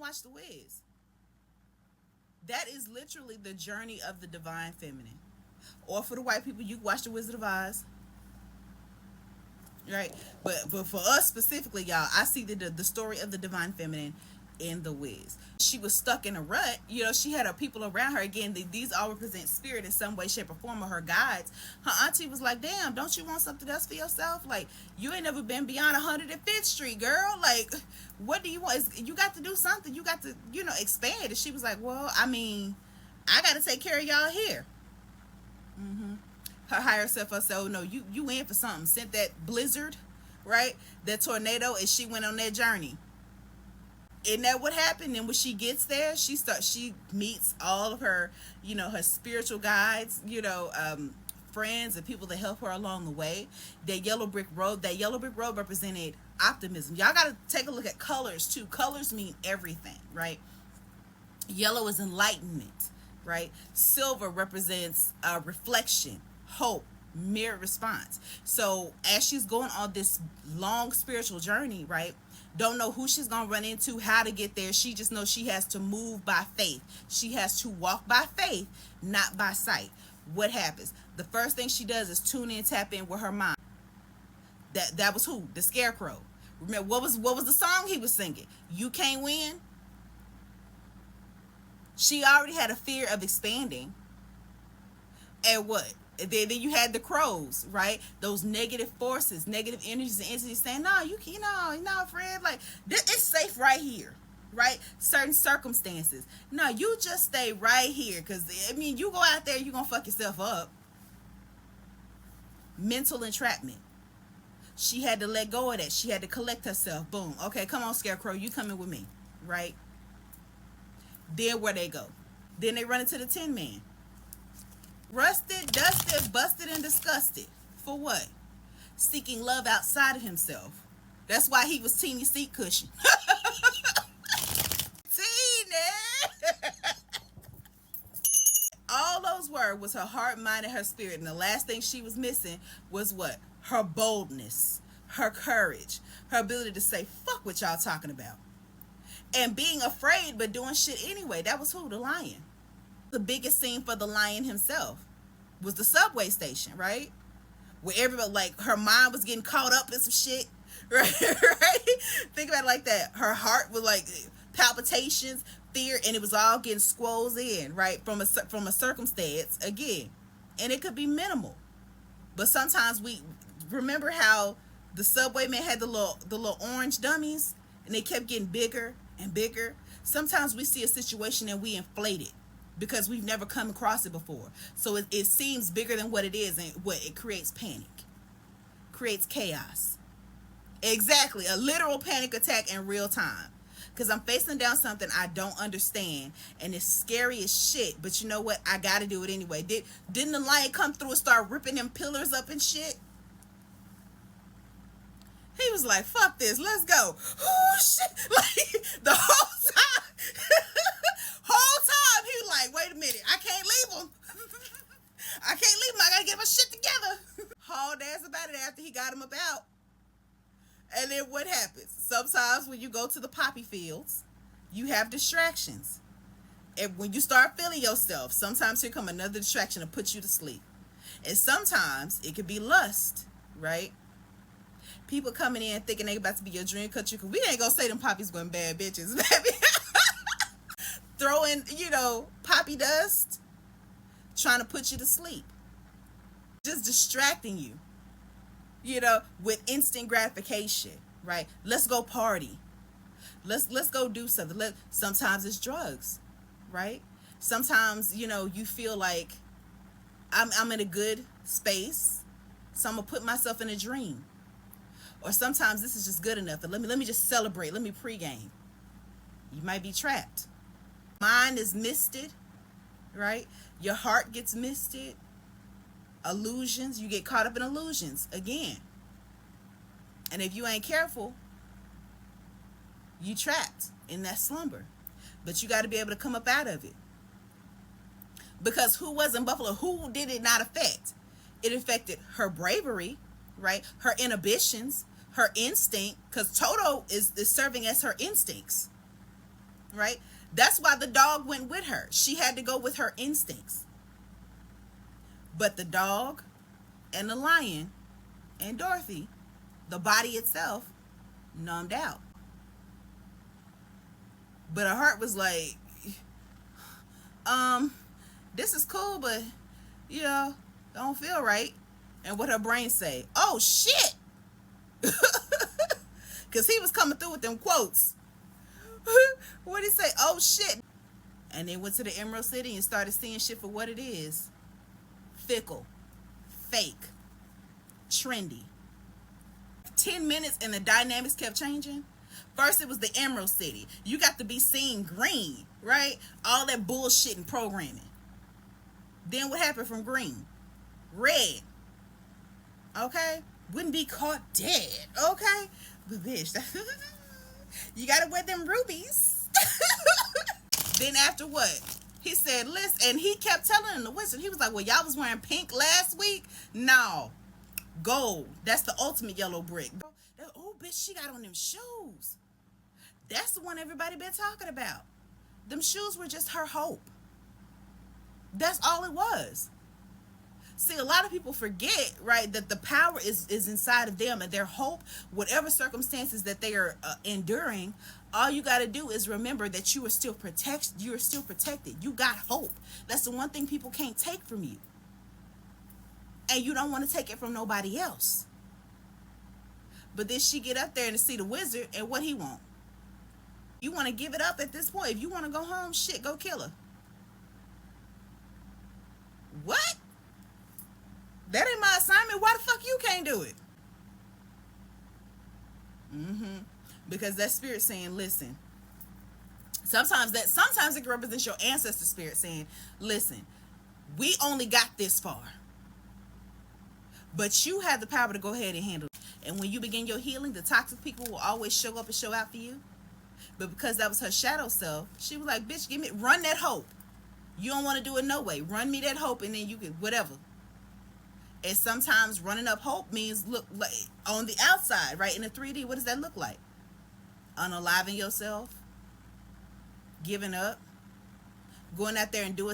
watch The Wiz. That is literally the journey of the divine feminine. Or for the white people, you can watch The Wizard of Oz, right? But for us specifically, y'all, I see the story of the divine feminine in The Wiz. She was stuck in a rut. You know, she had her people around her. Again, these all represent spirit in some way, shape, or form, or her guides. Her auntie was like, damn, don't you want something else for yourself? Like, you ain't never been beyond 105th Street, girl. Like, what do you want? You got to do something. You got to, expand. And she was like, well, I mean, I got to take care of y'all here. Mm-hmm. Her higher self, I said, oh, no, you in for something. Sent that blizzard, right? That tornado, and she went on that journey. Isn't that what happened? And when she gets there, she meets all of her, her spiritual guides, friends and people that help her along the way. That yellow brick road represented optimism. Y'all got to take a look at colors too. Colors mean everything, right? Yellow is enlightenment, right? Silver represents reflection, hope, mirror response. So as she's going on this long spiritual journey, right? Don't know who she's going to run into, how to get there. She just knows she has to move by faith. She has to walk by faith, not by sight. What happens? The first thing she does is tune in, tap in with her mind. That was who? The Scarecrow. Remember, what was the song he was singing? You Can't Win? She already had a fear of expanding. And what? Then you had the crows, right? Those negative forces, negative energies and entities saying, no, you friend, like, it's safe right here, right? Certain circumstances. No, you just stay right here, because, you go out there, you're going to fuck yourself up. Mental entrapment. She had to let go of that. She had to collect herself. Boom. Okay, come on, Scarecrow, you coming with me, right? Then where they go? Then they run into the Tin Man. Rusted, dusted, busted, and disgusted. For what? Seeking love outside of himself. That's why he was teeny seat cushion. Teeny! All those words was her heart, mind, and her spirit. And the last thing she was missing was what? Her boldness, her courage, her ability to say, fuck what y'all talking about. And being afraid but doing shit anyway. That was who? The lion. The biggest scene for the lion himself was the subway station, right? Where everybody, like, her mind was getting caught up in some shit, right? Think about it like that. Her heart was like palpitations, fear, and it was all getting squoze in, right? From a circumstance, again. And it could be minimal. But sometimes we remember how the subway man had the little orange dummies, and they kept getting bigger and bigger. Sometimes we see a situation and we inflate it, because we've never come across it before. So it seems bigger than what it is, and what it creates panic, creates chaos. Exactly, a literal panic attack in real time. Because I'm facing down something I don't understand, and it's scary as shit, but you know what? I gotta do it anyway. Didn't the lion come through and start ripping them pillars up and shit? He was like, fuck this, let's go. Oh shit, like, the whole time he was like, wait a minute, I can't leave him. I gotta get my shit together. Hauled ass about it after he got him about. And then what happens? Sometimes when you go to the poppy fields, you have distractions. And when you start feeling yourself, sometimes here come another distraction to put you to sleep. And sometimes it could be lust, right? People coming in thinking they about to be your dream country, because we ain't gonna say them poppies going bad bitches, baby. Throwing, poppy dust, trying to put you to sleep. Just distracting you, with instant gratification, right? Let's go party. Let's go do something. Sometimes it's drugs, right? Sometimes, you feel like I'm in a good space, so I'm gonna put myself in a dream. Or sometimes this is just good enough. And let me just celebrate. Let me pregame. You might be trapped. Mind is misted, right? Your heart gets misted. Illusions. You get caught up in illusions again. And if you ain't careful, you trapped in that slumber. But you got to be able to come up out of it. Because who was in Buffalo? Who did it not affect? It affected her bravery, right? Her inhibitions, her instinct, because Toto is serving as her instincts. right? That's why the dog went with her. She had to go with her instincts. But the dog and the lion and Dorothy, the body itself, numbed out. But her heart was like, this is cool, but you know, don't feel right. And what her brain say? Oh shit. Cause he was coming through with them quotes. What did he say? Oh shit. And they went to the Emerald City and started seeing shit for what it is. Fickle. Fake. Trendy. 10 minutes and the dynamics kept changing. First it was the Emerald City. You got to be seen green, right? All that bullshit and programming. Then what happened from green? Red. Okay? Wouldn't be caught dead. Okay? But bitch, you gotta wear them rubies. Then after what? He said, listen, and he kept telling him, the wizard, he was like, well, y'all was wearing pink last week? No. Gold. That's the ultimate yellow brick. Oh, bitch, she got on them shoes. That's the one everybody been talking about. Them shoes were just her hope. That's all it was. See, a lot of people forget, right, that the power is inside of them, and their hope, whatever circumstances that they are enduring, all you got to do is remember that you are still protected. You are still protected. You got hope. That's the one thing people can't take from you. And you don't want to take it from nobody else. But then she get up there and see the wizard, and what he want? You want to give it up at this point. If you want to go home, shit, go kill her. What? That ain't my assignment. Why the fuck you can't do it? Because that spirit saying, listen. Sometimes it can represent your ancestor spirit saying, listen, we only got this far. But you have the power to go ahead and handle it. And when you begin your healing, the toxic people will always show up and show out for you. But because that was her shadow self, she was like, bitch, run that hope. You don't want to do it no way. Run me that hope, and then you can, whatever. And sometimes running up hope means look like on the outside, right? In the 3D, what does that look like? Unaliving yourself, giving up, going out there and doing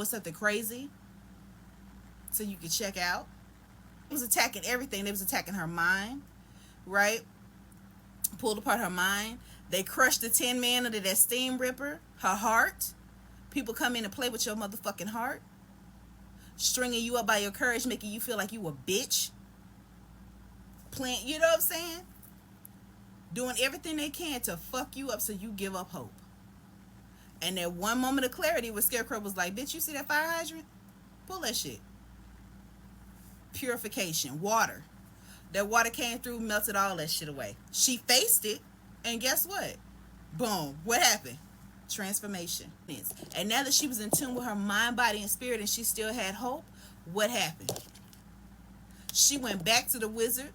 something crazy so you can check out. It was attacking everything. They was attacking her mind, right? Pulled apart her mind. They crushed the Tin Man under that steam ripper. Her heart. People come in and play with your motherfucking heart. Stringing you up by your courage, making you feel like you a bitch. You know what I'm saying? Doing everything they can to fuck you up so you give up hope. And that one moment of clarity where Scarecrow was like, bitch, you see that fire hydrant? Pull that shit. Purification. Water. That water came through, melted all that shit away. She faced it, and guess what? Boom. What happened? Transformation. And now that she was in tune with her mind, body, and spirit, and she still had hope, what happened? She went back to the wizard,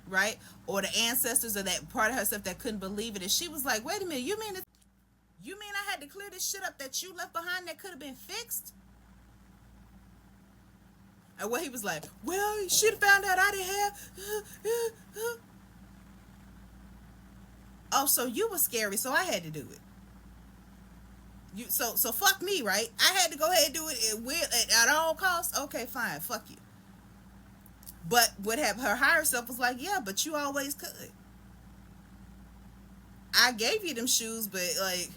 right? Or the ancestors, or that part of herself that couldn't believe it. And she was like, wait a minute, you mean I had to clear this shit up that you left behind that could have been fixed? And what he was like, well, you should have found out I didn't have. Oh, so you were scary, so I had to do it. So fuck me, right? I had to go ahead and do it at all costs. Okay, fine, fuck you. But what happened? Her higher self was like, yeah, but you always could. I gave you them shoes, but like,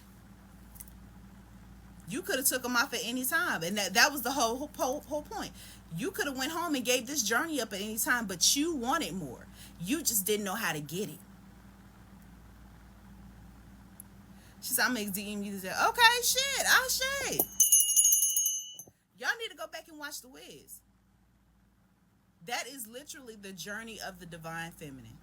you could have took them off at any time, and that was the whole point. You could have went home and gave this journey up at any time, but you wanted more. You just didn't know how to get it. She said, I'm going to DM you. Okay, shit, I'll shade. Y'all need to go back and watch The Wiz. That is literally the journey of the divine feminine.